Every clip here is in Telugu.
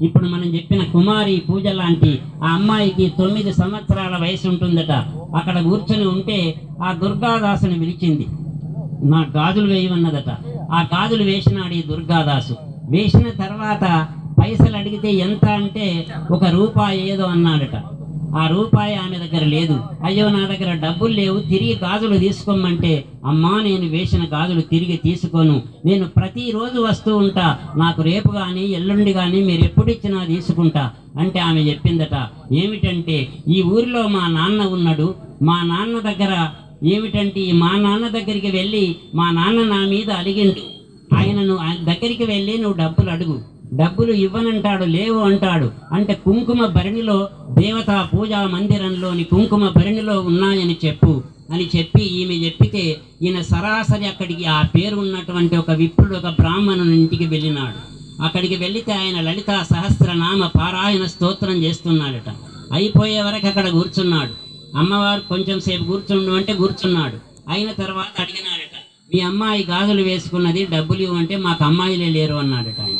ఇప్పుడు మనం చెప్పిన కుమారి పూజ లాంటి ఆ అమ్మాయికి 9 సంవత్సరాల వయసు ఉంటుందట. అక్కడ కూర్చొని ఉంటే ఆ దుర్గాదాసుని పిలిచింది. నా గాజులు వేయమన్నదట. ఆ గాజులు వేసినాడు ఈ దుర్గాదాసు. వేసిన తర్వాత పైసలు అడిగితే ఎంత అంటే 1 రూపాయి ఏదో అన్నాడట. ఆ రూపాయి ఆమె దగ్గర లేదు. అయ్యో నా దగ్గర డబ్బులు లేవు, తిరిగి గాజులు తీసుకోమంటే, అమ్మా నేను వేసిన గాజులు తిరిగి తీసుకోను, నేను ప్రతిరోజు వస్తూ ఉంటా, నాకు రేపు కానీ ఎల్లుండి కానీ మీరు ఎప్పుడు ఇచ్చినా తీసుకుంటా అంటే ఆమె చెప్పిందట ఏమిటంటే, ఈ ఊరిలో మా నాన్న ఉన్నాడు, మా నాన్న దగ్గర ఏమిటంటే మా నాన్న దగ్గరికి వెళ్ళి మా నాన్న నా మీద అలిగిండు, ఆయన దగ్గరికి వెళ్ళి నువ్వు డబ్బులు అడుగు, డబ్బులు ఇవ్వనంటాడు, లేవు అంటాడు. అంటే కుంకుమ భరణిలో దేవతా పూజా మందిరంలోని కుంకుమ భరణిలో ఉన్నాయని చెప్పు అని చెప్పి ఈమె చెప్పితే ఈయన సరాసరి అక్కడికి ఆ పేరు ఉన్నటువంటి ఒక విప్రుడు ఒక బ్రాహ్మణుని ఇంటికి వెళ్ళినాడు. అక్కడికి వెళితే ఆయన లలితా సహస్రనామ పారాయణ స్తోత్రం చేస్తున్నాడట. అయిపోయే వరకు అక్కడ కూర్చున్నాడు. అమ్మవారు కొంచెం సేపు కూర్చుండు అంటే కూర్చున్నాడు. అయిన తర్వాత అడిగినాడట, మీ అమ్మాయి గాజులు వేసుకున్నది, డబ్బులు ఇవ్వంటే మాకు అమ్మాయిలే లేరు అన్నాడట ఆయన.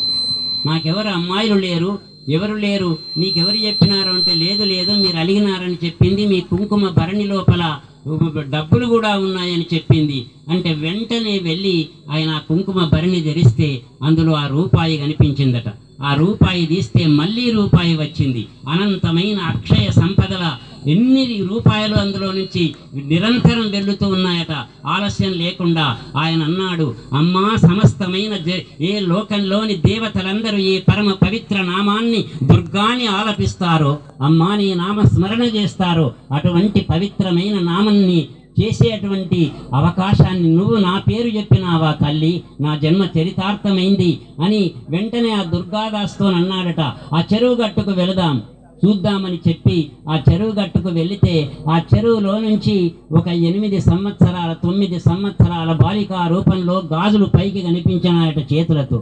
నాకెవరు అమ్మాయిలు లేరు, ఎవరు లేరు, నీకెవరు చెప్పినారు అంటే, లేదు లేదు మీరు అలిగినారని చెప్పింది, మీ కుంకుమ భరణి లోపల డబ్బులు కూడా ఉన్నాయని చెప్పింది అంటే వెంటనే వెళ్ళి ఆయన కుంకుమ భరణి ధరిస్తే అందులో ఆ రూపాయి కనిపించిందట. ఆ రూపాయి తీస్తే మళ్ళీ రూపాయి వచ్చింది. అనంతమైన అక్షయ సంపదల ఎన్ని రూపాయలు అందులో నుంచి నిరంతరం వెళ్తూ ఉన్నాయట. ఆలస్యం లేకుండా ఆయన అన్నాడు, అమ్మా సమస్తమైన ఏ లోకంలోని దేవతలందరూ ఈ పరమ పవిత్ర నామాన్ని దుర్గాని ఆలపిస్తారో, అమ్మా నీ నామస్మరణ చేస్తారో, అటువంటి పవిత్రమైన నామాన్ని చేసేటువంటి అవకాశాన్ని నువ్వు నా పేరు చెప్పినావా తల్లి, నా జన్మ చరితార్థమైంది అని వెంటనే ఆ దుర్గాదాస్తో అన్నాడట. ఆ చెరువు గట్టుకు వెళదాం చూద్దామని చెప్పి ఆ చెరువు గట్టుకు వెళితే ఆ చెరువులో నుంచి ఒక 8 సంవత్సరాల 9 సంవత్సరాల బాలికా రూపంలో గాజులు పైకి కనిపించినాయట చేతులతో.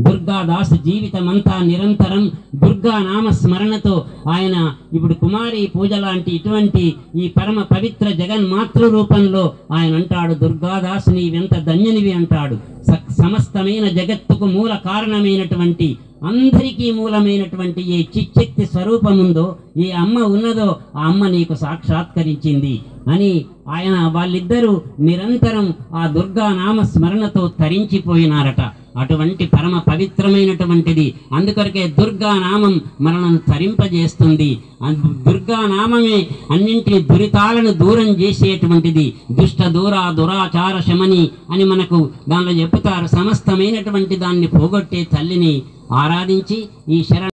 దుర్గాదాసు జీవితమంతా నిరంతరం దుర్గా నామ స్మరణతో ఆయన ఇప్పుడు కుమారి పూజ లాంటి ఇటువంటి ఈ పరమ పవిత్ర జగన్మాతృ రూపంలో ఆయన అంటాడు, దుర్గాదాసు నీవెంత ధన్యునివి అంటాడు. సమస్తమైన జగత్తుకు మూల కారణమైనటువంటి అందరికీ మూలమైనటువంటి ఏ చిచ్చక్తి స్వరూపం ఉందో, ఏ అమ్మ ఉన్నదో ఆ అమ్మ నీకు సాక్షాత్కరించింది అని ఆయన వాళ్ళిద్దరూ నిరంతరం ఆ దుర్గా నామ స్మరణతో తరించిపోయినారట. అటువంటి పరమ పవిత్రమైనటువంటిది. అందుకొరకే దుర్గా నామం మనల్ని తరింపజేస్తుంది. దుర్గా నామమే అన్నింటి దురితాలను దూరం చేసేటువంటిది. దుష్ట దురాచార శమని అని మనకు దానిలో చెప్తారు. సమస్తమైనటువంటి దాన్ని పోగొట్టే తల్లిని ఆరాధించి ఈ శరణ